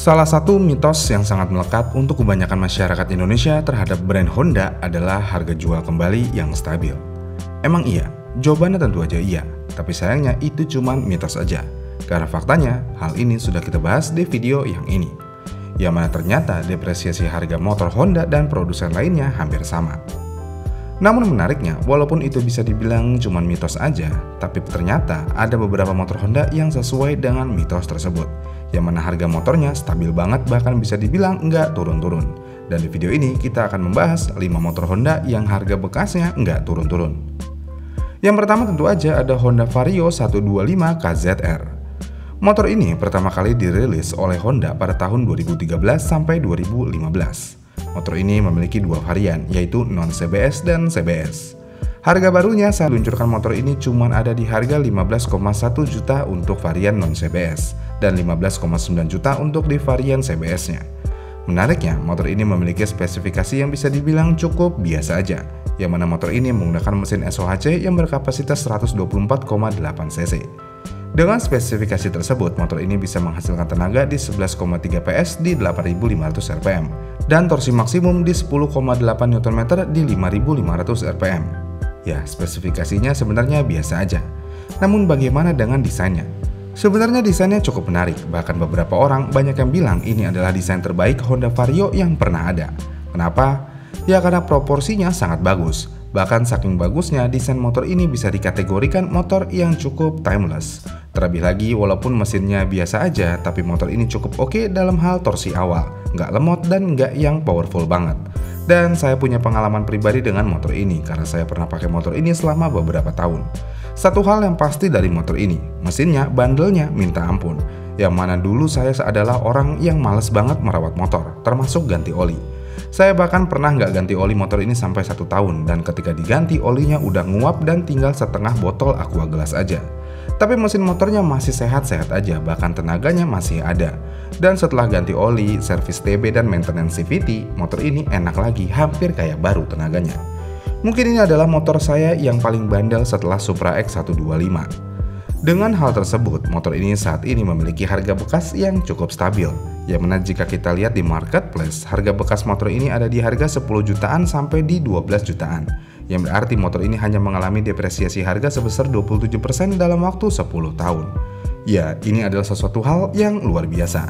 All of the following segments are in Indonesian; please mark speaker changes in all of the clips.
Speaker 1: Salah satu mitos yang sangat melekat untuk kebanyakan masyarakat Indonesia terhadap brand Honda adalah harga jual kembali yang stabil. Emang iya? Jawabannya tentu aja iya, tapi sayangnya itu cuma mitos aja. Karena faktanya, hal ini sudah kita bahas di video yang ini. Yang mana ternyata depresiasi harga motor Honda dan produsen lainnya hampir sama. Namun menariknya, walaupun itu bisa dibilang cuma mitos aja, tapi ternyata ada beberapa motor Honda yang sesuai dengan mitos tersebut. Yang mana harga motornya stabil banget, bahkan bisa dibilang nggak turun-turun. Dan di video ini kita akan membahas 5 motor Honda yang harga bekasnya nggak turun-turun. Yang pertama tentu aja ada Honda Vario 125 KZR. Motor ini pertama kali dirilis oleh Honda pada tahun 2013 sampai 2015. Motor ini memiliki dua varian, yaitu non-CBS dan CBS. Harga barunya saat luncurkan motor ini cuma ada di harga 15,1 juta untuk varian non-CBS dan 15,9 juta untuk di varian CBS-nya. Menariknya, motor ini memiliki spesifikasi yang bisa dibilang cukup biasa aja, yang mana motor ini menggunakan mesin SOHC yang berkapasitas 124,8 cc. Dengan spesifikasi tersebut, motor ini bisa menghasilkan tenaga di 11,3 PS di 8.500 rpm dan torsi maksimum di 10,8 Nm di 5.500 rpm. Ya, spesifikasinya sebenarnya biasa aja. Namun bagaimana dengan desainnya? Sebenarnya desainnya cukup menarik, bahkan beberapa orang banyak yang bilang ini adalah desain terbaik Honda Vario yang pernah ada. Kenapa? Ya karena proporsinya sangat bagus. Bahkan saking bagusnya, desain motor ini bisa dikategorikan motor yang cukup timeless. Terlebih lagi, walaupun mesinnya biasa aja, tapi motor ini cukup oke dalam hal torsi awal. Nggak lemot dan nggak yang powerful banget. Dan saya punya pengalaman pribadi dengan motor ini, karena saya pernah pakai motor ini selama beberapa tahun. Satu hal yang pasti dari motor ini, mesinnya, bandelnya minta ampun. Yang mana dulu saya adalah orang yang males banget merawat motor, termasuk ganti oli. Saya bahkan pernah nggak ganti oli motor ini sampai 1 tahun, dan ketika diganti olinya udah nguap dan tinggal setengah botol aqua gelas aja. Tapi mesin motornya masih sehat-sehat aja, bahkan tenaganya masih ada. Dan setelah ganti oli, servis TB dan maintenance CVT, motor ini enak lagi, hampir kayak baru tenaganya. Mungkin ini adalah motor saya yang paling bandel setelah Supra X125. Dengan hal tersebut, motor ini saat ini memiliki harga bekas yang cukup stabil. Yang mana jika kita lihat di marketplace, harga bekas motor ini ada di harga 10 jutaan sampai di 12 jutaan. Yang berarti motor ini hanya mengalami depresiasi harga sebesar 27% dalam waktu 10 tahun. Ya, ini adalah sesuatu hal yang luar biasa.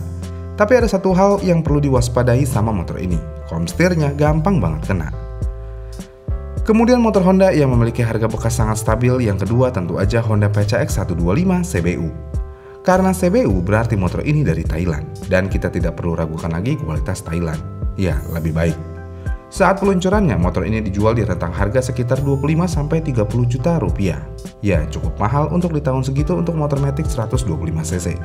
Speaker 1: Tapi ada satu hal yang perlu diwaspadai sama motor ini. Komstirnya gampang banget kena. Kemudian motor Honda yang memiliki harga bekas sangat stabil yang kedua tentu aja Honda PCX 125 CBU. Karena CBU berarti motor ini dari Thailand dan kita tidak perlu ragukan lagi kualitas Thailand. Ya, lebih baik. Saat peluncurannya motor ini dijual di rentang harga sekitar 25-30 juta rupiah. Ya, cukup mahal untuk di tahun segitu untuk motor Matic 125 cc.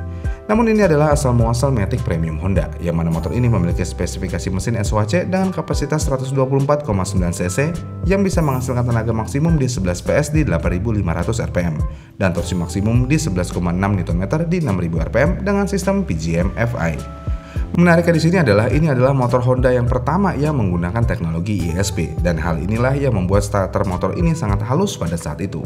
Speaker 1: Namun ini adalah asal muasal Matic Premium Honda, yang mana motor ini memiliki spesifikasi mesin SOHC dengan kapasitas 124,9 cc yang bisa menghasilkan tenaga maksimum di 11 PS di 8.500 rpm dan torsi maksimum di 11,6 Nm di 6.000 rpm dengan sistem PGM FI. Menariknya di sini adalah ini adalah motor Honda yang pertama yang menggunakan teknologi ESP, dan hal inilah yang membuat starter motor ini sangat halus pada saat itu.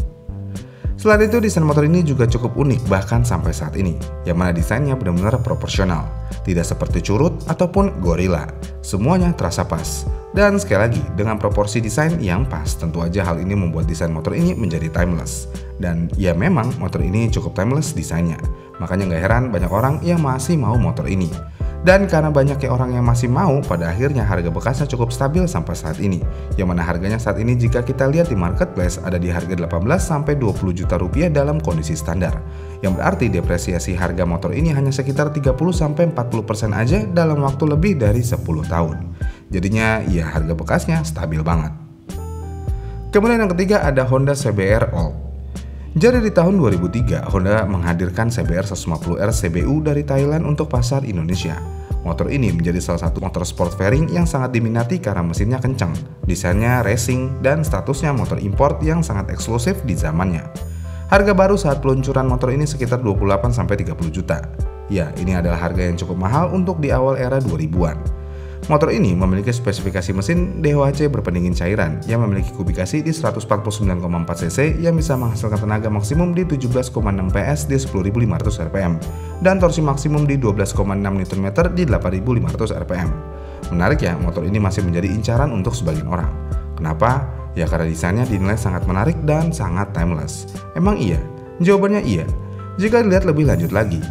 Speaker 1: Selain itu, desain motor ini juga cukup unik bahkan sampai saat ini, yang mana desainnya benar-benar proporsional, tidak seperti curut ataupun gorilla. Semuanya terasa pas. Dan sekali lagi, dengan proporsi desain yang pas, tentu aja hal ini membuat desain motor ini menjadi timeless. Dan ya memang motor ini cukup timeless desainnya, makanya nggak heran banyak orang yang masih mau motor ini. Dan karena banyaknya orang yang masih mau, pada akhirnya harga bekasnya cukup stabil sampai saat ini. Yang mana harganya saat ini jika kita lihat di marketplace ada di harga 18-20 juta rupiah dalam kondisi standar. Yang berarti depresiasi harga motor ini hanya sekitar 30-40% aja dalam waktu lebih dari 10 tahun. Jadinya ya harga bekasnya stabil banget. Kemudian yang ketiga ada Honda CBR Old. Jadi di tahun 2003, Honda menghadirkan CBR 150R CBU dari Thailand untuk pasar Indonesia. Motor ini menjadi salah satu motor sport fairing yang sangat diminati karena mesinnya kencang, desainnya racing, dan statusnya motor import yang sangat eksklusif di zamannya. Harga baru saat peluncuran motor ini sekitar 28-30 juta. Ya, ini adalah harga yang cukup mahal untuk di awal era 2000-an. Motor ini memiliki spesifikasi mesin DOHC berpendingin cairan yang memiliki kubikasi di 149,4 cc yang bisa menghasilkan tenaga maksimum di 17,6 PS di 10.500 rpm dan torsi maksimum di 12,6 Nm di 8.500 rpm. Menariknya, motor ini masih menjadi incaran untuk sebagian orang. Kenapa? Ya karena desainnya dinilai sangat menarik dan sangat timeless. Emang iya? Jawabannya iya. Jika dilihat lebih lanjut lagi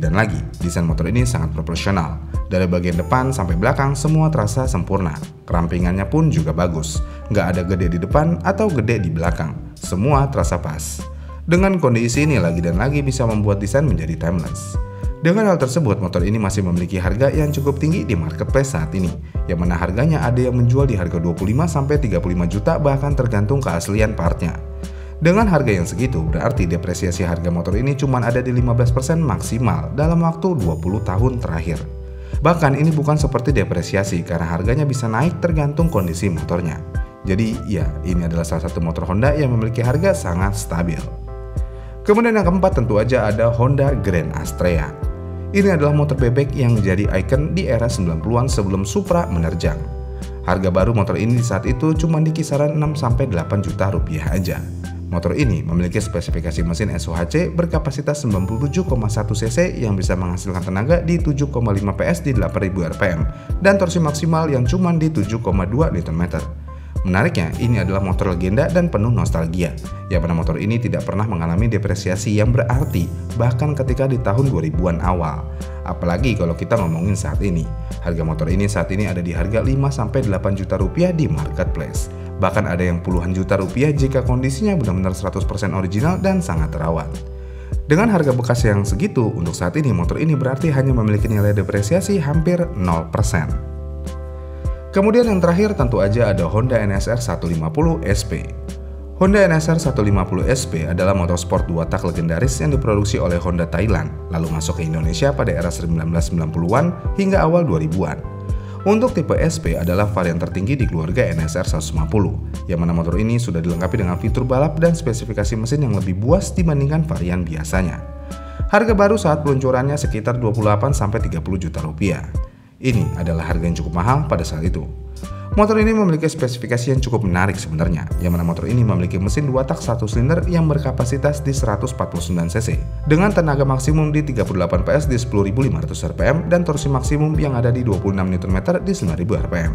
Speaker 1: dan lagi, desain motor ini sangat proporsional. Dari bagian depan sampai belakang semua terasa sempurna. Kerampingannya pun juga bagus. Nggak ada gede di depan atau gede di belakang. Semua terasa pas. Dengan kondisi ini lagi dan lagi bisa membuat desain menjadi timeless. Dengan hal tersebut, motor ini masih memiliki harga yang cukup tinggi di marketplace saat ini. Yang mana harganya ada yang menjual di harga 25-35 juta bahkan tergantung keaslian partnya. Dengan harga yang segitu, berarti depresiasi harga motor ini cuma ada di 15% maksimal dalam waktu 20 tahun terakhir. Bahkan ini bukan seperti depresiasi karena harganya bisa naik tergantung kondisi motornya. Jadi ya, ini adalah salah satu motor Honda yang memiliki harga sangat stabil. Kemudian yang keempat tentu aja ada Honda Grand Astrea. Ini adalah motor bebek yang menjadi ikon di era 90-an sebelum Supra menerjang. Harga baru motor ini saat itu cuma di kisaran 6-8 juta rupiah aja. Motor ini memiliki spesifikasi mesin SOHC berkapasitas 97,1 cc yang bisa menghasilkan tenaga di 7,5 PS di 8.000 rpm dan torsi maksimal yang cuma di 7,2 Nm. Menariknya, ini adalah motor legenda dan penuh nostalgia, yang mana motor ini tidak pernah mengalami depresiasi yang berarti bahkan ketika di tahun 2000-an awal. Apalagi kalau kita ngomongin saat ini. Harga motor ini saat ini ada di harga 5-8 juta rupiah di marketplace. Bahkan ada yang puluhan juta rupiah jika kondisinya benar-benar 100% original dan sangat terawat. Dengan harga bekas yang segitu, untuk saat ini motor ini berarti hanya memiliki nilai depresiasi hampir 0%. Kemudian yang terakhir tentu aja ada Honda NSR 150 SP. Honda NSR 150 SP adalah motor sport 2 tak legendaris yang diproduksi oleh Honda Thailand, lalu masuk ke Indonesia pada era 1990-an hingga awal 2000-an. Untuk tipe SP adalah varian tertinggi di keluarga NSR 150, yang mana motor ini sudah dilengkapi dengan fitur balap dan spesifikasi mesin yang lebih buas dibandingkan varian biasanya. Harga baru saat peluncurannya sekitar 28-30 juta rupiah. Ini adalah harga yang cukup mahal pada saat itu. Motor ini memiliki spesifikasi yang cukup menarik sebenarnya, yang mana motor ini memiliki mesin 2 tak 1 silinder yang berkapasitas di 149 cc dengan tenaga maksimum di 38 PS di 10.500 rpm dan torsi maksimum yang ada di 26 Nm di 9.000 rpm.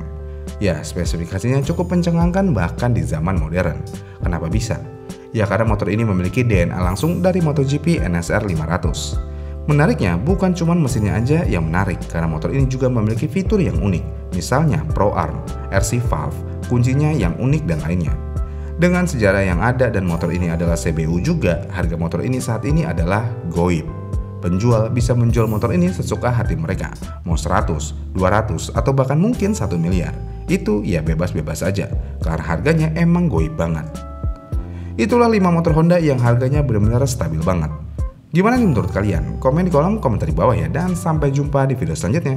Speaker 1: Ya, spesifikasinya cukup mencengangkan bahkan di zaman modern. Kenapa bisa? Ya karena motor ini memiliki DNA langsung dari MotoGP NSR 500. Menariknya, bukan cuma mesinnya aja yang menarik, karena motor ini juga memiliki fitur yang unik, misalnya Pro Arm, RC Valve, kuncinya yang unik dan lainnya. Dengan sejarah yang ada dan motor ini adalah CBU juga, harga motor ini saat ini adalah goib. Penjual bisa menjual motor ini sesuka hati mereka, mau 100, 200, atau bahkan mungkin 1 miliar. Itu ya bebas-bebas aja, karena harganya emang goib banget. Itulah 5 motor Honda yang harganya benar-benar stabil banget. Gimana nih menurut kalian? Komen di kolom komentar di bawah ya, dan sampai jumpa di video selanjutnya.